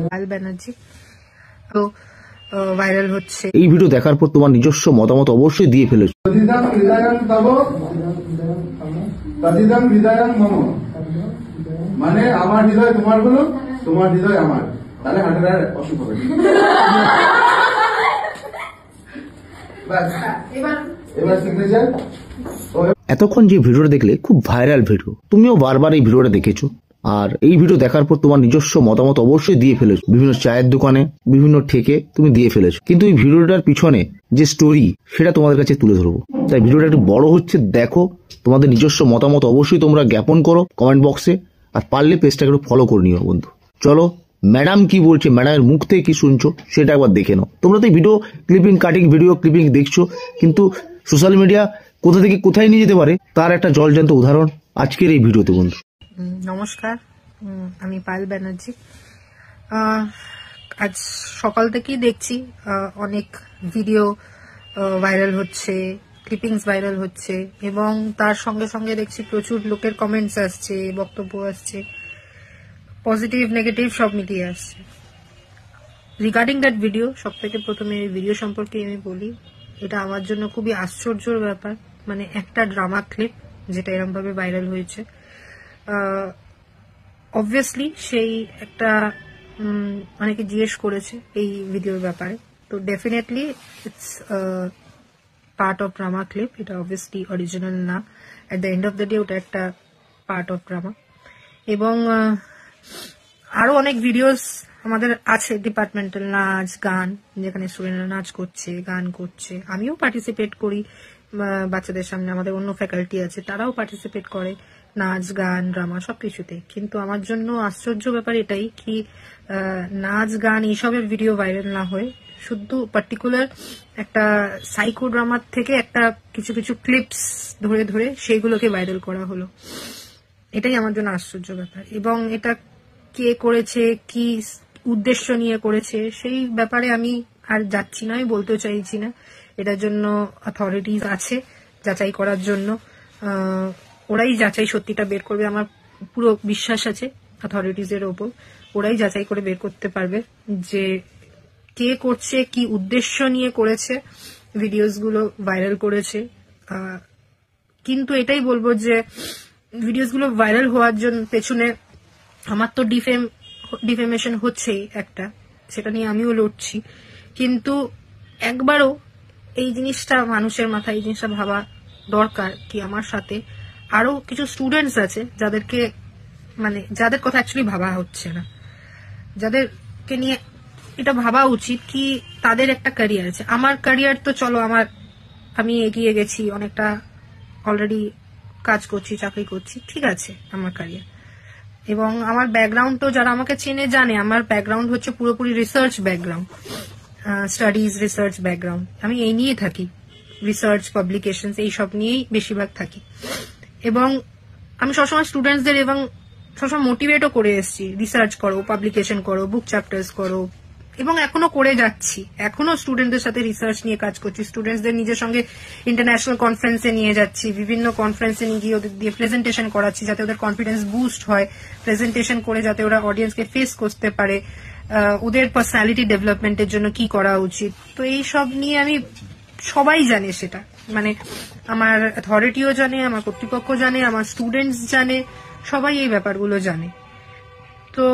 পায়েল ব্যানার্জি তো ভাইরাল হচ্ছে। এই ভিডিও দেখার পর তোমার নিজস্ব মতামত অবশ্যই দিয়ে ফেলেছো। মানে আমার হৃদয় তোমার হলো, তোমার হৃদয় আমার, তাহলে হাটের অসুখ হবে। এবার সিগনেচার। এতক্ষণ যে ভিডিওটা দেখলে খুব ভাইরাল ভিডিও, তুমিও বারবার এই ভিডিওটা দেখেছো, আর এই ভিডিও দেখার পর তোমার নিজস্ব মতামত অবশ্যই দিয়ে ফেলেছো। বিভিন্ন চায়ের দোকানে, বিভিন্ন ঠেকে তুমি দিয়ে ফেলেছো, কিন্তু এই ভিডিওটার পিছনে যে স্টোরি সেটা তোমাদের কাছে তুলে ধরবো। তাই ভিডিওটা একটু বড় হচ্ছে, দেখো, তোমাদের নিজস্ব মতামত অবশ্যই তোমরা জ্ঞাপন করো কমেন্ট বক্সে, আর পারলে পেজটাকে একটু ফলো করে নিও বন্ধু। চলো ম্যাডাম কি বলছে, ম্যাডামের মুখ থেকে কি শুনছো সেটা একবার দেখে নাও। তোমরা তো এই video clipping, cutting video clipping দেখছো, কিন্তু সোশ্যাল মিডিয়া কোথা থেকে কোথায় নিয়ে যেতে পারে তার একটা জলজান্ত উদাহরণ আজকের এই ভিডিওতে বন্ধু। নমস্কার, আমি পায়েল ব্যানার্জি। আজ সকাল থেকেই দেখছি অনেক ভিডিও ভাইরাল হচ্ছে, ক্লিপিংস ভাইরাল হচ্ছে, এবং তার সঙ্গে সঙ্গে দেখছি প্রচুর লোকের কমেন্টস আসছে, বক্তব্য আসছে, পজিটিভ নেগেটিভ সব মিলিয়ে আসছে। রিগার্ডিং দ্যাট ভিডিও, সব থেকে প্রথমে এই ভিডিও সম্পর্কে আমি বলি, এটা আমার জন্য খুবই আশ্চর্যের ব্যাপার। মানে একটা ড্রামা ক্লিপ যেটা এরকম ভাবে ভাইরাল হয়েছে, অবভিয়াসলি সেই একটা অনেকে জিজ্ঞেস করেছে এই ভিডিওর ব্যাপারে, তো definitely it's part of drama clip. এটা অবভিয়াসলি অরিজিনাল না, at the end of the day ওটা একটা পার্ট অফ ড্রামা। এবং আরো অনেক ভিডিওস আমাদের আছে, ডিপার্টমেন্টাল নাচ গান, যেখানে স্টুডেন্টরা নাচ করছে, গান করছে, আমিও পার্টিসিপেট করি বাচ্চাদের সামনে, আমাদের অন্য ফ্যাকাল্টি আছে তারাও পার্টিসিপেট করে নাচ গান ড্রামা সবকিছুতে। কিন্তু আমার জন্য আশ্চর্য ব্যাপার এটাই কি নাচ গান এইসবের ভিডিও ভাইরাল না হয়ে শুধু পার্টিকুলার একটা সাইকো ড্রামার থেকে একটা কিছু কিছু ক্লিপস ধরে ধরে সেইগুলোকে ভাইরাল করা হলো। এটাই আমার জন্য আশ্চর্য ব্যাপার। এবং এটা কে করেছে, কি উদ্দেশ্য নিয়ে করেছে, সেই ব্যাপারে আমি আর যাচ্ছি না, আমি বলতেও চাইছি না। এটার জন্য অথরিটিজ আছে যাচাই করার জন্য, ওরাই যাচাই সত্যিটা বের করবে। আমার পুরো বিশ্বাস আছে অথরিটিজের ওপর, ওরাই যাচাই করে বের করতে পারবে যে কে করছে, কি উদ্দেশ্য নিয়ে করেছে, ভিডিওসগুলো ভাইরাল করেছে। কিন্তু এটাই বলবো যে ভিডিওসগুলো ভাইরাল হওয়ার জন্য পেছনে আমার তো ডিফেমেশন হচ্ছেই একটা, সেটা নিয়ে আমিও লড়ছি। কিন্তু একবারও এই জিনিসটা মানুষের মাথায় এই জিনিসটা ভাবা দরকার কি আমার সাথে আরো কিছু স্টুডেন্টস আছে যাদেরকে মানে যাদের কথা অ্যাকচুয়ালি ভাবা হচ্ছে না, যাদেরকে নিয়ে এটা ভাবা উচিত কি তাদের একটা ক্যারিয়ার আছে। আমার ক্যারিয়ার তো চলো আমি এগিয়ে গেছি অনেকটা, অলরেডি কাজ করছি, চাকরি করছি, ঠিক আছে আমার ক্যারিয়ার। এবং আমার ব্যাকগ্রাউন্ড তো যারা আমাকে চেনে জানে, আমার ব্যাকগ্রাউন্ড হচ্ছে পুরোপুরি research background, studies research background. আমি এই নিয়ে থাকি, রিসার্চ পাবলিকেশন এইসব নিয়েই বেশিরভাগ থাকি। এবং আমি সবসময় স্টুডেন্টসদের এবং সবসময় মোটিভেটও করে এসেছি, রিসার্চ করো, পাবলিকেশন করো, বুক চ্যাপ্টার্স করো, এবং এখনো করে যাচ্ছি। এখনো স্টুডেন্টদের সাথে রিসার্চ নিয়ে কাজ করছি, স্টুডেন্টসদের নিজের সঙ্গে ইন্টারন্যাশনাল কনফারেন্সে নিয়ে যাচ্ছি, বিভিন্ন কনফারেন্সে নিয়ে গিয়ে ওদের দিয়ে প্রেজেন্টেশন করাচ্ছি যাতে ওদের কনফিডেন্স বুস্ট হয়, প্রেজেন্টেশন করে যাতে ওরা অডিয়েন্সকে ফেস করতে পারে, ওদের পার্সোনালিটি ডেভেলপমেন্টের জন্য কি করা উচিত। তো এই সব নিয়ে আমি, সবাই জানে সেটা, মানে আমার অথরিটিও জানে, আমার কর্তৃপক্ষ জানে, আমার স্টুডেন্টস জানে, সবাই এই ব্যাপারগুলো জানে। তো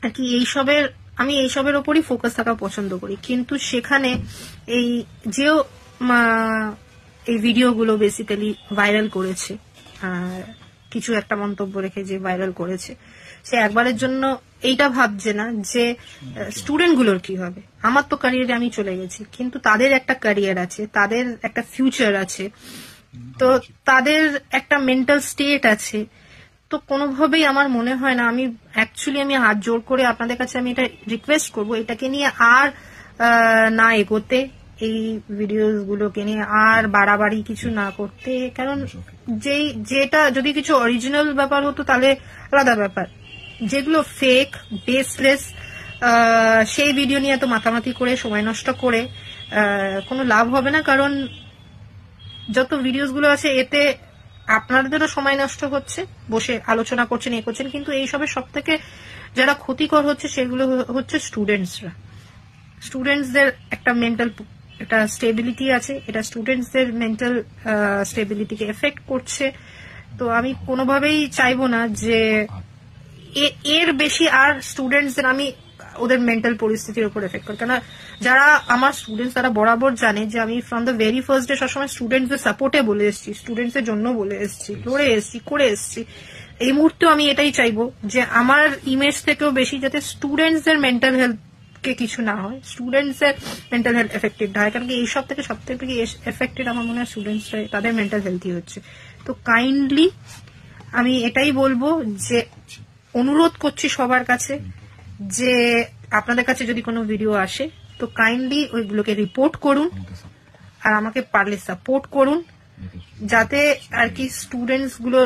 আর কি আমি এইসবের ওপরই ফোকাস থাকা পছন্দ করি। কিন্তু সেখানে এই ভিডিওগুলো বেসিক্যালি ভাইরাল করেছে, কিছু একটা মন্তব্য রেখে যে ভাইরাল করেছে, সে একবারের জন্য এইটা ভাবছে না যে স্টুডেন্টগুলোর কি হবে। আমার তো ক্যারিয়ারে আমি চলে গেছি, কিন্তু তাদের একটা ক্যারিয়ার আছে, তাদের একটা ফিউচার আছে, তো তাদের একটা মেন্টাল স্টেট আছে। তো কোনোভাবেই আমার মনে হয় না, আমি হাত জোর করে আপনাদের কাছে আমি এটা রিকোয়েস্ট করবো, এটাকে নিয়ে আর না এগোতে, এই ভিডিওগুলোকে নিয়ে আর বাড়াবাড়ি কিছু না করতে। কারণ যেটা যদি কিছু অরিজিনাল ব্যাপার হতো তাহলে আলাদা ব্যাপার, যেগুলো ফেক বেসলেস সেই ভিডিও নিয়ে এত মাতামাতি করে সময় নষ্ট করে কোনো লাভ হবে না। কারণ যত ভিডিওসগুলো আছে এতে আপনাদেরও সময় নষ্ট হচ্ছে, বসে আলোচনা করছেন, এ করছেন, কিন্তু এইসবের সব থেকে যারা ক্ষতিকর হচ্ছে সেগুলো হচ্ছে স্টুডেন্টসরা। স্টুডেন্টসদের একটা মেন্টাল একটা স্টেবিলিটি আছে, এটা স্টুডেন্টসদের মেন্টাল স্টেবিলিটিকে এফেক্ট করছে। তো আমি কোনোভাবেই চাইবো না যে এর বেশি আর স্টুডেন্টসদের আমি ওদের মেন্টাল পরিস্থিতির উপর এফেক্ট করি। কেন যারা আমার স্টুডেন্টস তারা বরাবর জানে যে আমি from the very first day সবসময় স্টুডেন্টসদের সাপোর্টে বলে এসেছি, স্টুডেন্টসের জন্য বলে এসেছি, লড়ে এসেছি, করে এসেছি। এই মুহূর্তে আমি এটাই চাইবো যে আমার ইমেজ থেকেও বেশি যাতে স্টুডেন্টসদের মেন্টাল হেলথ কে কিছু না হয়, স্টুডেন্টসের মেন্টাল হেলথ এফেক্টেড হয়। কারণ কি এইসব থেকে সব থেকে এফেক্টেড আমার মনে হয় স্টুডেন্টসরা, তাদের মেন্টাল হেলথই হচ্ছে। তো কাইন্ডলি আমি এটাই বলবো যে অনুরোধ করছি সবার কাছে যে আপনাদের কাছে যদি কোনো ভিডিও আসে তো কাইন্ডলি ওইগুলোকে রিপোর্ট করুন আর আমাকে পারলে সাপোর্ট করুন, যাতে আর কি স্টুডেন্টস গুলো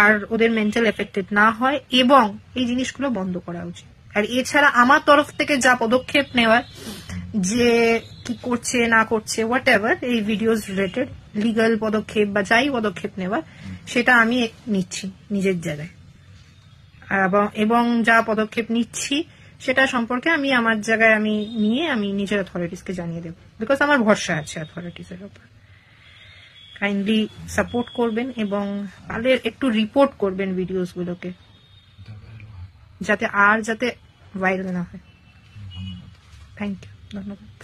আর ওদের মেন্টাল এফেক্টেড না হয়, এবং এই জিনিসগুলো বন্ধ করা উচিত। আর এছাড়া আমার তরফ থেকে যা পদক্ষেপ নেওয়ার, যে কি করছে না করছে হোয়াট এভার এই ভিডিওস রিলেটেড লিগাল পদক্ষেপ বা যাই পদক্ষেপ নেওয়ার, সেটা আমি নিচ্ছি নিজের জায়গায়। এবং যা পদক্ষেপ নিচ্ছি সেটা সম্পর্কে আমি আমার জায়গায় আমি নিয়ে আমি নিজের অথরিটিসকে জানিয়ে দেবো, বিকজ আমার ভরসা আছে অথরিটিসের উপর। কাইন্ডলি সাপোর্ট করবেন এবং তাহলে একটু রিপোর্ট করবেন ভিডিওস গুলোকে, যাতে ভাইরাল না হয়। থ্যাংক ইউ, ধন্যবাদ।